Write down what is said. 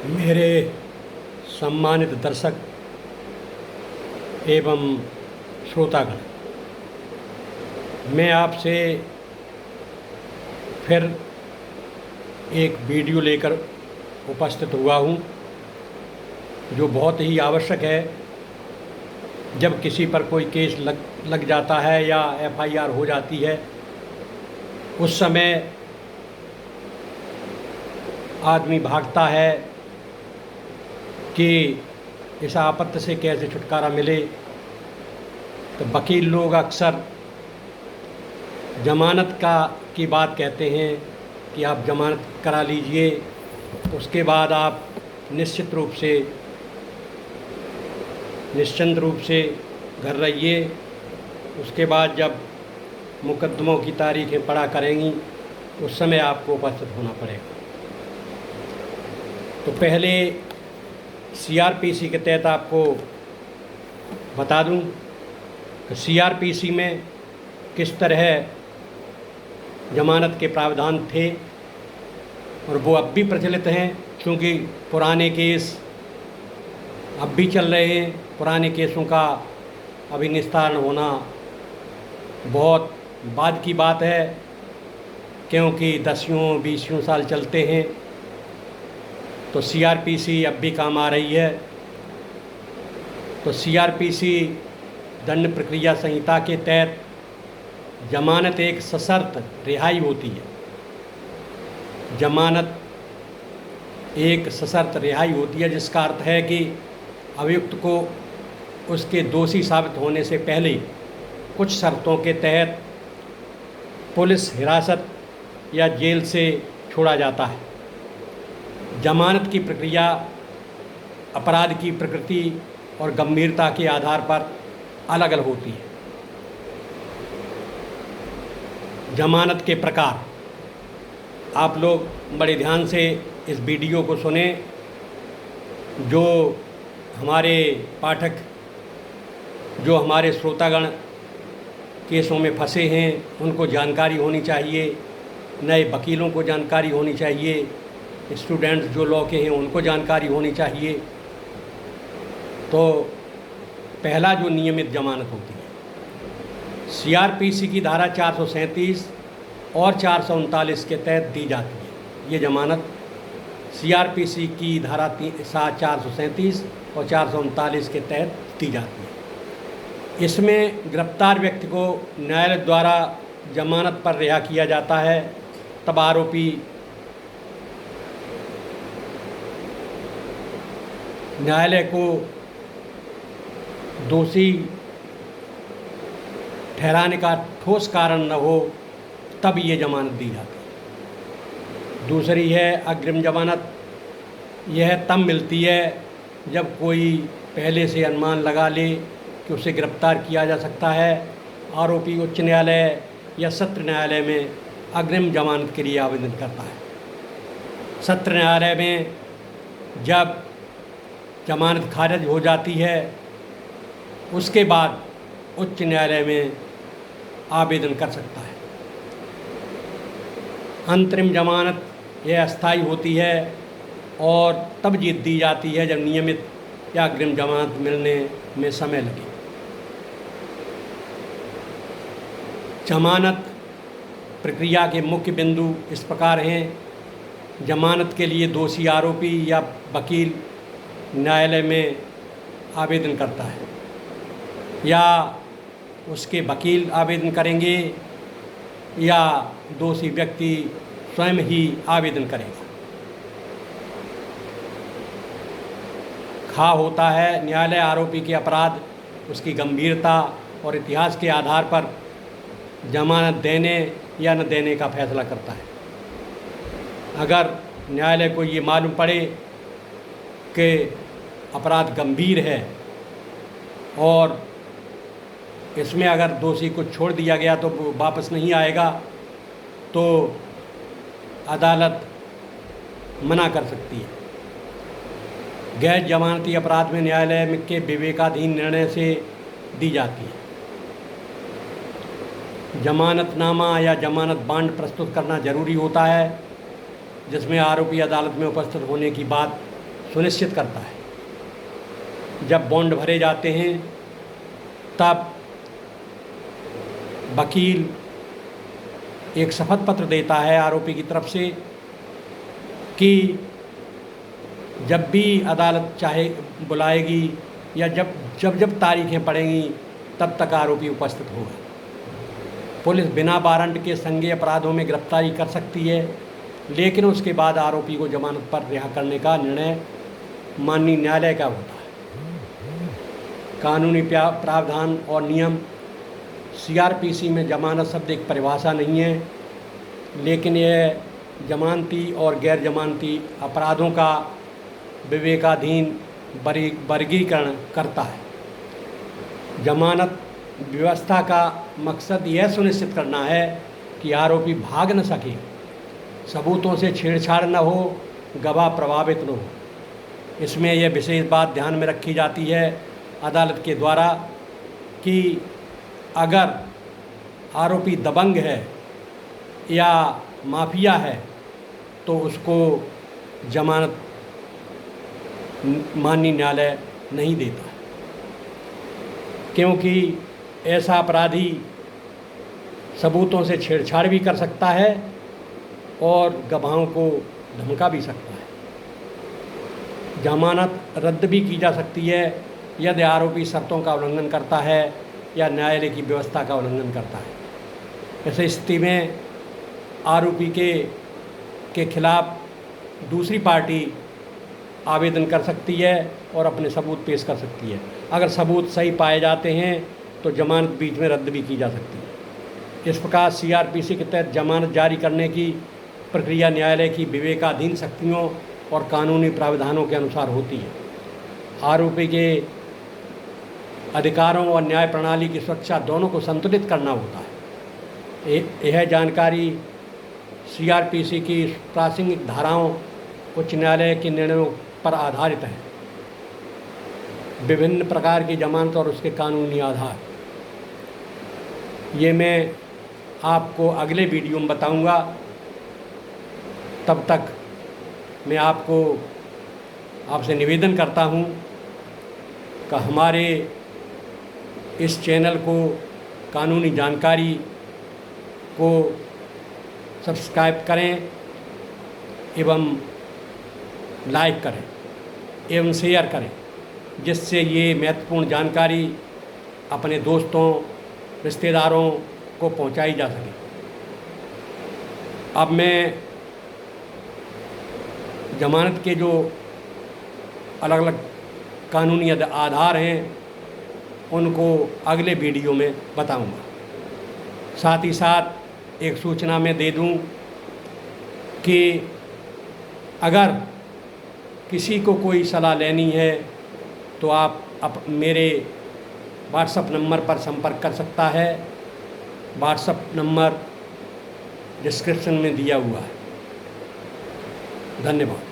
मेरे सम्मानित दर्शक एवं श्रोतागण, मैं आपसे फिर एक वीडियो लेकर उपस्थित हुआ हूँ जो बहुत ही आवश्यक है। जब किसी पर कोई केस लग जाता है या एफआईआर हो जाती है, उस समय आदमी भागता है कि इस आपत्ति से कैसे छुटकारा मिले। तो वकील लोग अक्सर जमानत की बात कहते हैं कि आप जमानत करा लीजिए, उसके बाद आप निश्चिंत रूप से घर रहिए। उसके बाद जब मुकदमों की तारीखें पड़ा करेंगी, उस समय आपको उपस्थित होना पड़ेगा। तो पहले सीआरपीसी के तहत आपको बता दूं कि सीआरपीसी में किस तरह जमानत के प्रावधान थे, और वो अब भी प्रचलित हैं, क्योंकि पुराने केस अब भी चल रहे हैं। पुराने केसों का अभी निस्तारण होना बहुत बाद की बात है, क्योंकि 10-20 साल चलते हैं। तो सीआरपीसी अब भी काम आ रही है। तो सीआरपीसी दंड प्रक्रिया संहिता के तहत जमानत एक सशर्त रिहाई होती है। जमानत एक सशर्त रिहाई होती है, जिसका अर्थ है कि अभियुक्त को उसके दोषी साबित होने से पहले कुछ शर्तों के तहत पुलिस हिरासत या जेल से छोड़ा जाता है। जमानत की प्रक्रिया अपराध की प्रकृति और गंभीरता के आधार पर अलग अलग होती है। जमानत के प्रकार, आप लोग बड़े ध्यान से इस वीडियो को सुने। जो हमारे पाठक, जो हमारे श्रोतागण केसों में फंसे हैं, उनको जानकारी होनी चाहिए। नए वकीलों को जानकारी होनी चाहिए। स्टूडेंट्स जो लॉ के हैं, उनको जानकारी होनी चाहिए। तो पहला जो नियमित जमानत होती है, सीआरपीसी की धारा 437 और 439 के तहत दी जाती है। ये जमानत सीआरपीसी की धारा 437 और 439 के तहत दी जाती है। इसमें गिरफ्तार व्यक्ति को न्यायालय द्वारा जमानत पर रिहा किया जाता है। तब आरोपी न्यायालय को दोषी ठहराने का ठोस कारण न हो, तब ये जमानत दी जाती है। दूसरी है अग्रिम जमानत। यह तब मिलती है जब कोई पहले से अनुमान लगा ले कि उसे गिरफ्तार किया जा सकता है। आरोपी उच्च न्यायालय या सत्र न्यायालय में अग्रिम जमानत के लिए आवेदन करता है। सत्र न्यायालय में जब जमानत खारिज हो जाती है, उसके बाद उच्च न्यायालय में आवेदन कर सकता है। अंतरिम जमानत यह अस्थायी होती है और तब जीत दी जाती है जब नियमित या अग्रिम जमानत मिलने में समय लगे। जमानत प्रक्रिया के मुख्य बिंदु इस प्रकार हैं। जमानत के लिए दोषी आरोपी या वकील न्यायालय में आवेदन करता है, या उसके वकील आवेदन करेंगे, या दोषी व्यक्ति स्वयं ही आवेदन करेगा। खा होता है न्यायालय आरोपी के अपराध, उसकी गंभीरता और इतिहास के आधार पर जमानत देने या न देने का फैसला करता है। अगर न्यायालय को ये मालूम पड़े कि अपराध गंभीर है और इसमें अगर दोषी को छोड़ दिया गया तो वो वापस नहीं आएगा, तो अदालत मना कर सकती है। गैर जमानती अपराध में न्यायालय के विवेकाधीन निर्णय से दी जाती है। जमानतनामा या जमानत बांड प्रस्तुत करना जरूरी होता है, जिसमें आरोपी अदालत में उपस्थित होने की बात सुनिश्चित करता है। जब बॉन्ड भरे जाते हैं तब वकील एक शपथ पत्र देता है आरोपी की तरफ से कि जब भी अदालत चाहे बुलाएगी या जब तारीखें पड़ेंगी तब तक आरोपी उपस्थित होगा। पुलिस बिना वारंट के संज्ञेय अपराधों में गिरफ्तारी कर सकती है, लेकिन उसके बाद आरोपी को जमानत पर रिहा करने का निर्णय माननीय न्यायालय का होता है। कानूनी प्रावधान और नियम सीआरपीसी में जमानत शब्द एक परिभाषा नहीं है, लेकिन यह जमानती और गैर जमानती अपराधों का विवेकाधीन वर्गीकरण करता है। जमानत व्यवस्था का मकसद यह सुनिश्चित करना है कि आरोपी भाग न सके, सबूतों से छेड़छाड़ न हो, गवाह प्रभावित न हो। इसमें यह विशेष बात ध्यान में रखी जाती है अदालत के द्वारा कि अगर आरोपी दबंग है या माफिया है तो उसको जमानत माननीय न्यायालय नहीं देता, क्योंकि ऐसा अपराधी सबूतों से छेड़छाड़ भी कर सकता है और गवाहों को धमका भी सकता है। जमानत रद्द भी की जा सकती है यदि आरोपी शर्तों का उल्लंघन करता है या न्यायालय की व्यवस्था का उल्लंघन करता है। ऐसी स्थिति में आरोपी के खिलाफ दूसरी पार्टी आवेदन कर सकती है और अपने सबूत पेश कर सकती है। अगर सबूत सही पाए जाते हैं तो जमानत बीच में रद्द भी की जा सकती है। इस प्रकार सीआरपीसी के तहत जमानत जारी करने की प्रक्रिया न्यायालय की विवेकाधीन शक्तियों और कानूनी प्रावधानों के अनुसार होती है। आरोपी के अधिकारों और न्याय प्रणाली की सुरक्षा दोनों को संतुलित करना होता है। यह जानकारी सीआरपीसी की प्रासंगिक धाराओं उच्च न्यायालय के निर्णयों पर आधारित है। विभिन्न प्रकार की जमानत और उसके कानूनी आधार ये मैं आपको अगले वीडियो में बताऊंगा। तब तक मैं आपसे निवेदन करता हूं कि हमारे इस चैनल को कानूनी जानकारी को सब्सक्राइब करें एवं लाइक करें एवं शेयर करें, जिससे ये महत्वपूर्ण जानकारी अपने दोस्तों रिश्तेदारों को पहुंचाई जा सके। अब मैं जमानत के जो अलग अलग कानूनी आधार हैं उनको अगले वीडियो में बताऊंगा। साथ ही साथ एक सूचना मैं दे दूं कि अगर किसी को कोई सलाह लेनी है तो आप मेरे व्हाट्सएप नंबर पर संपर्क कर सकता है। व्हाट्सएप नंबर डिस्क्रिप्शन में दिया हुआ है। धन्यवाद।